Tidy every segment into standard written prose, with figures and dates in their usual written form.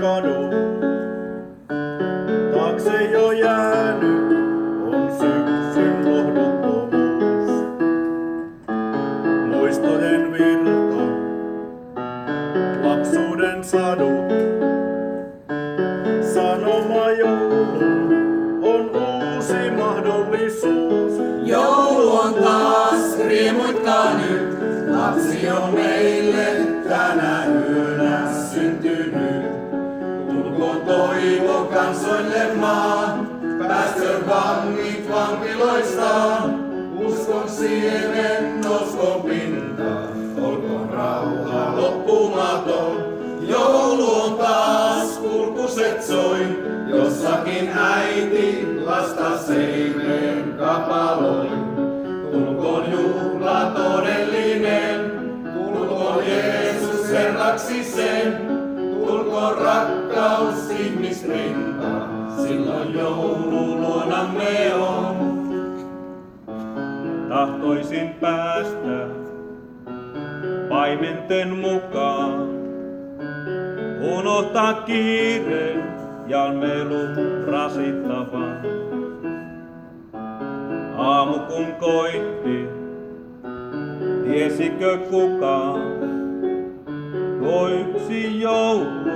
kadut. Taakse jo jäänyt on syksyn lohduttomuus. Muistojen virta, lapsuuden sadut. Sanoma joulun on uusi mahdollisuus. Joulu on taas, riemuitkaa nyt. Lapsi on meille tänä yönä syntynyt. Tulkoon toivo kansoille maan, pääsköön vangit vankiloistaan. Uskon siemen nouskoon pintaan, olkoon rauha loppumaton. Joulu on taas, kulkuset soi, jossakin äiti lasta seimeen kapaloi. Tulkoon juhla todellinen, tulkoon Jeesus Herraksi sen, tulkoon rakkaus ihmisrintaan, silloin joulu luonamme on. Tahtoisin päästä paimenten mukaan, unohtaa kiire ja melun rasittavan. Aamu kun koitti, tiesikö kukaan, tuo yksi joulu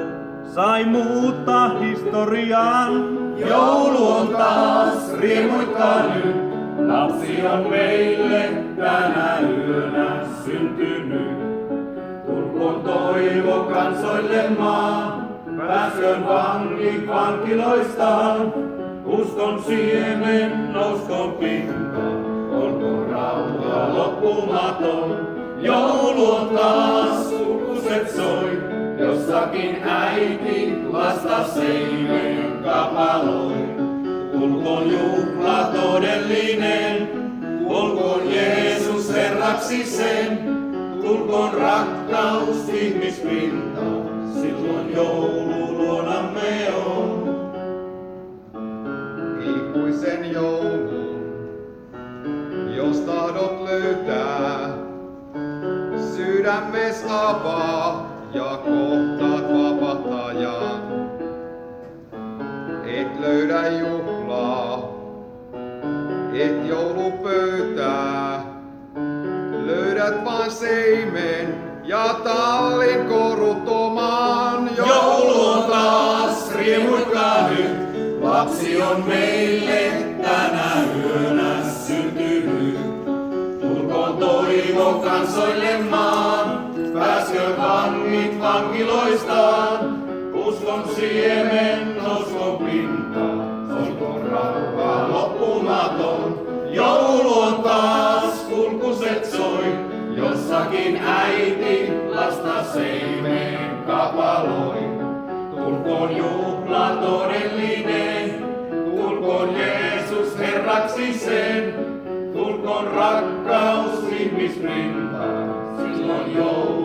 sai muuttaa historian. Joulu on taas, riemuitkaa nyt. Lapsi on meille tänä yönä syntynyt. Tulkoon toivo kansoille maan, pääsköön vangit vankiloistaan. Uskon siemen nouskoon pintaan, olkoon rauha loppumaton. Joulu on taas, kulkuset soi, jossakin äiti lasta seimeen kapaloi. Tulkoon juhla todellinen, tulkoon Jeesus Herraksi sen, tulkoon rakkaus ihmisrintaan, silloin joulu luonamme on. Ikuisen joulun, jos tahdot löytää, sydämes avaa ja kohtaat vapahtajan. Et löydä juhlaa, et joulupöytää, löydät vaan seimen ja tallin koruttoman. Joulu on taas, riemuitkaa nyt. Lapsi on meille tänä yönä syntynyt. Tulkoon toivo kansoille maan, pääsköön vangit vankiloistaan. Uskon siemen nouskoon pintaan, olkoon rauha loppumaton. Joulu on taas, kulkuset soi, jossakin äiti lasta seimeen kapaloi. Tulkoon juhla todellinen, tulkoon Jeesus Herraksi sen, tulkoon rakkaus ihmisrintaan, silloin joulu